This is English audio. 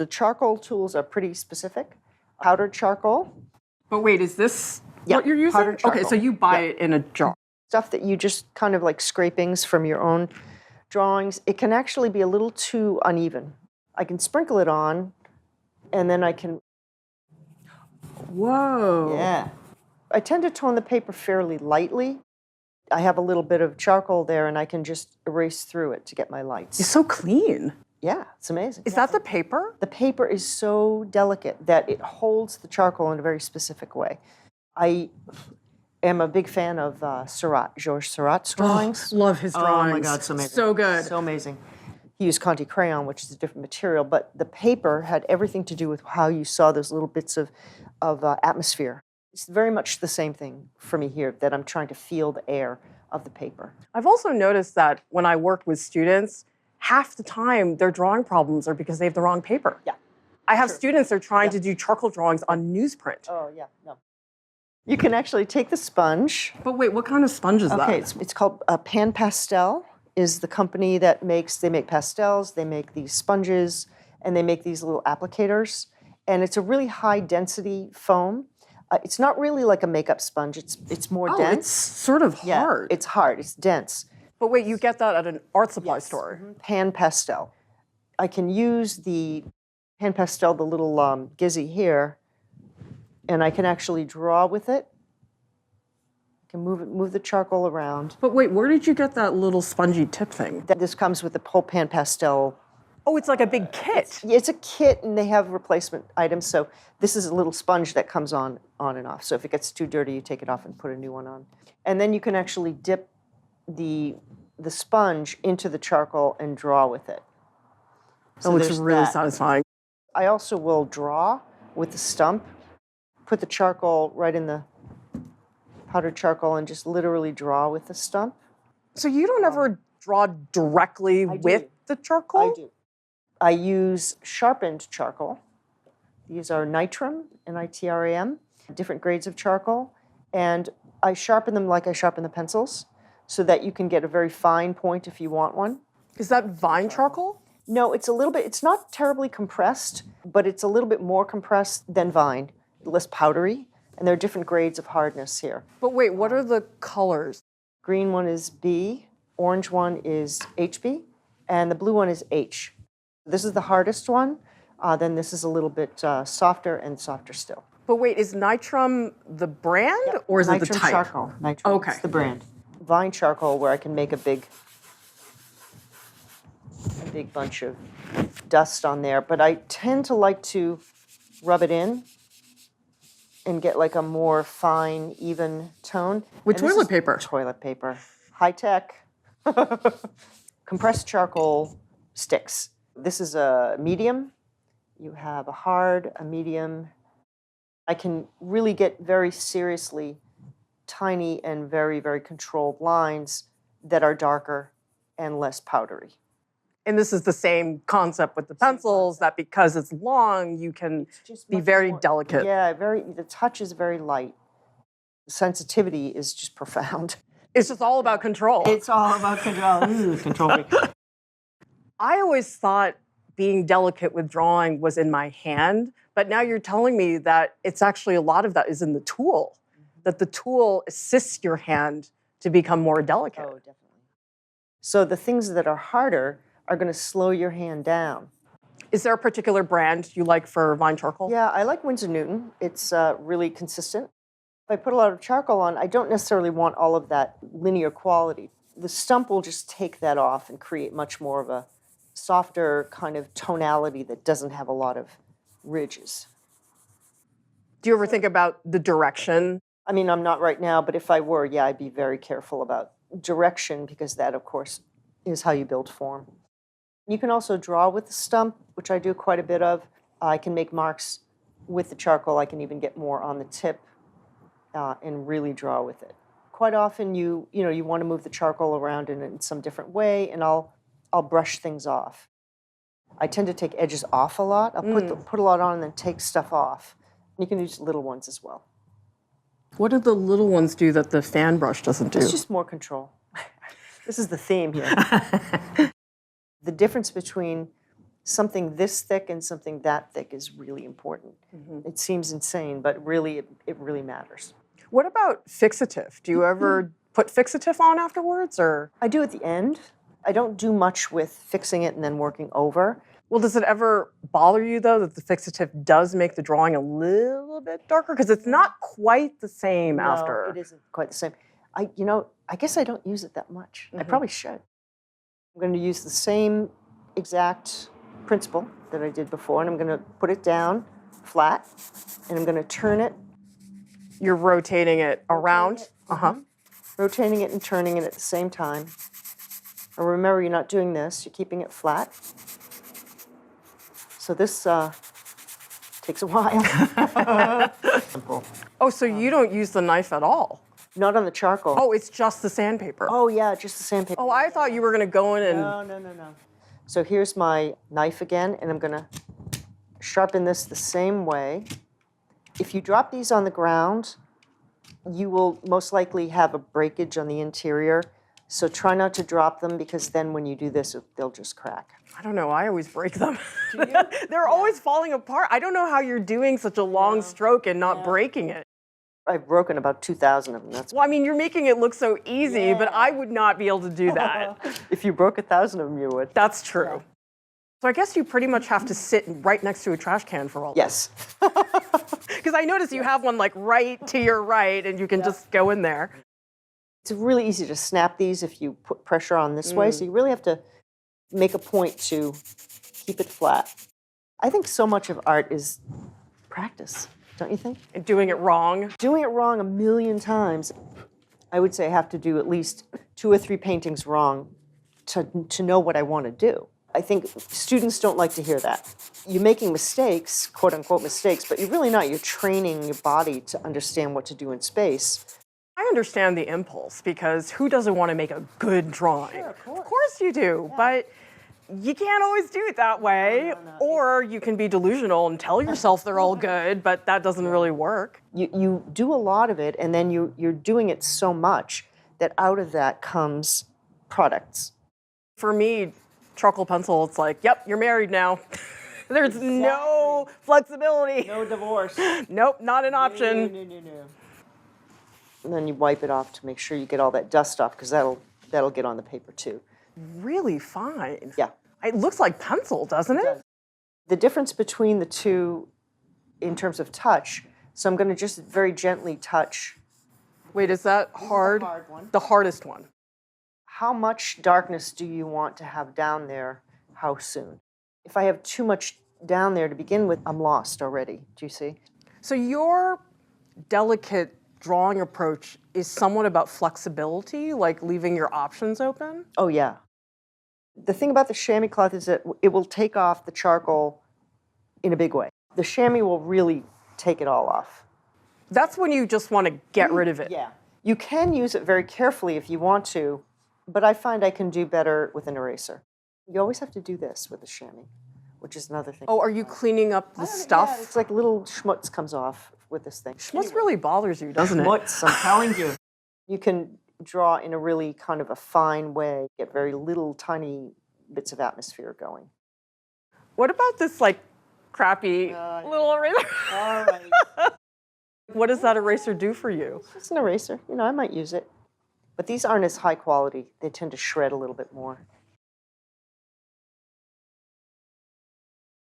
The charcoal tools are pretty specific. Powdered charcoal. But wait, is this what you're using? Powdered charcoal. Okay, so you buy it in a jar. Stuff that you just kind of like scrapings from your own drawings. It can actually be a little too uneven. I can sprinkle it on, and then I can... Whoa. Yeah. I tend to tone the paper fairly lightly. I have a little bit of charcoal there, and I can just erase through it to get my lights. It's so clean. Yeah, it's amazing. Is that the paper? The paper is so delicate that it holds the charcoal in a very specific way. I am a big fan of Georges Seurat's drawings. Oh, love his drawings. Oh my God, so amazing. So good. So amazing. He used Conte crayon, which is a different material, but the paper had everything to do with how you saw those little bits of atmosphere. It's very much the same thing for me here, that I'm trying to feel the air of the paper. I've also noticed that when I work with students, half the time their drawing problems are because they have the wrong paper. Yeah. I have students that are trying to do charcoal drawings on newsprint. Oh, yeah, no. You can actually take the sponge. But wait, what kind of sponge is that? Okay, it's called Pan Pastel, is the company that they make pastels, they make these sponges, and they make these little applicators. And it's a really high density foam. It's not really like a makeup sponge, it's more dense. It's sort of hard. Yeah, it's hard, it's dense. But wait, you get that at an art supply store? Mm-hmm. Pan Pastel. I can use the Pan Pastel, the little gizzy here, and I can actually draw with it. I can move the charcoal around. But wait, where did you get that little spongy tip thing? This comes with the whole Pan Pastel. Oh, it's like a big kit. It's a kit, and they have replacement items. So this is a little sponge that comes on and off. So if it gets too dirty, you take it off and put a new one on. And then you can actually dip the sponge into the charcoal and draw with it. So it's really satisfying. I also will draw with the stump, put the charcoal right in the powdered charcoal and just literally draw with the stump. So you don't ever draw directly with the charcoal? I do. I use sharpened charcoal. These are nitram, N-I-T-R-A-M, different grades of charcoal. And I sharpen them like I sharpen the pencils so that you can get a very fine point if you want one. Is that vine charcoal? No, it's not terribly compressed, but it's a little bit more compressed than vine, less powdery. And there are different grades of hardness here. But wait, what are the colors? Green one is B, orange one is HB, and the blue one is H. This is the hardest one. Then this is a little bit softer and softer still. But wait, is nitram the brand or is it the type? Nitram charcoal. Nitram is the brand. Vine charcoal, where I can make a big bunch of dust on there. But I tend to like to rub it in and get like a more fine, even tone. With toilet paper? Toilet paper. High tech. Compressed charcoal sticks. This is a medium. You have a hard, a medium. I can really get very seriously tiny and very, very controlled lines that are darker and less powdery. And this is the same concept with the pencils, that because it's long, you can be very delicate. Yeah, the touch is very light. The sensitivity is just profound. It's just all about control. It's all about control. Ooh, control. I always thought being delicate with drawing was in my hand, but now you're telling me that it's actually a lot of that is in the tool, that the tool assists your hand to become more delicate. Oh, definitely. So the things that are harder are going to slow your hand down. Is there a particular brand you like for vine charcoal? Yeah, I like Winsor Newton. It's really consistent. If I put a lot of charcoal on, I don't necessarily want all of that linear quality. The stump will just take that off and create much more of a softer kind of tonality that doesn't have a lot of ridges. Do you ever think about the direction? I mean, I'm not right now, but if I were, yeah, I'd be very careful about direction because that, of course, is how you build form. You can also draw with the stump, which I do quite a bit of. I can make marks with the charcoal. I can even get more on the tip and really draw with it. Quite often, you want to move the charcoal around in some different way, and I'll brush things off. I tend to take edges off a lot. I'll put a lot on and then take stuff off. You can use little ones as well. What do the little ones do that the fan brush doesn't do? It's just more control. This is the theme here. The difference between something this thick and something that thick is really important. It seems insane, but really, it really matters. What about fixative? Do you ever put fixative on afterwards, or? I do at the end. I don't do much with fixing it and then working over. Well, does it ever bother you, though, that the fixative does make the drawing a little bit darker? Because it's not quite the same after. No, it isn't quite the same. I guess I don't use it that much. I probably should. I'm going to use the same exact principle that I did before, and I'm going to put it down flat, and I'm going to turn it. You're rotating it around? Rotating it and turning it at the same time. And remember, you're not doing this. You're keeping it flat. So this takes a while. Simple. Oh, so you don't use the knife at all? Not on the charcoal. Oh, it's just the sandpaper. Oh, yeah, just the sandpaper. Oh, I thought you were going to go in and... No. So here's my knife again, and I'm going to sharpen this the same way. If you drop these on the ground, you will most likely have a breakage on the interior. So try not to drop them, because then when you do this, they'll just crack. I don't know, I always break them. Do you? They're always falling apart. I don't know how you're doing such a long stroke and not breaking it. I've broken about 2,000 of them. That's Well, I mean, you're making it look so easy, but I would not be able to do that. If you broke 1,000 of them, you would. That's true. So I guess you pretty much have to sit right next to a trash can for all Yes. Because I noticed you have one like right to your right, and you can just go in there. It's really easy to snap these if you put pressure on this way, so you really have to make a point to keep it flat. I think so much of art is practice, don't you think? And doing it wrong. Doing it wrong a million times. I would say I have to do at least 2 or 3 paintings wrong to know what I want to do. I think students don't like to hear that. You're making mistakes, quote unquote mistakes, but you're really not. You're training your body to understand what to do in space. I understand the impulse, because who doesn't want to make a good drawing? Sure, of course you do, but you can't always do it that way. No. Or you can be delusional and tell yourself they're all good, but that doesn't really work. You do a lot of it, and then you're doing it so much that out of that comes products. For me, charcoal pencil, it's like, yep, you're married now. There's no flexibility. No divorce. Nope, not an option. No. And then you wipe it off to make sure you get all that dust off, because that'll get on the paper too. Really fine. Yeah. It looks like pencil, doesn't it? The difference between the two in terms of touch, so I'm going to just very gently touch. Wait, is that hard? The hard one. The hardest one. How much darkness do you want to have down there? How soon? If I have too much down there to begin with, I'm lost already. Do you see? So your delicate drawing approach is somewhat about flexibility, like leaving your options open? Oh, yeah. The thing about the chamois cloth is that it will take off the charcoal in a big way. The chamois will really take it all off. That's when you just want to get rid of it. Yeah. You can use it very carefully if you want to, but I find I can do better with an eraser. You always have to do this with the chamois, which is another thing. Oh, are you cleaning up the stuff? Yeah, it's like little schmutz comes off with this thing. Schmutz really bothers you, doesn't it? Schmutz, I'm telling you. You can draw in a really kind of a fine way, get very little tiny bits of atmosphere going. What about this like crappy little eraser? All right. What does that eraser do for you? It's an eraser. I might use it. But these aren't as high quality. They tend to shred a little bit more.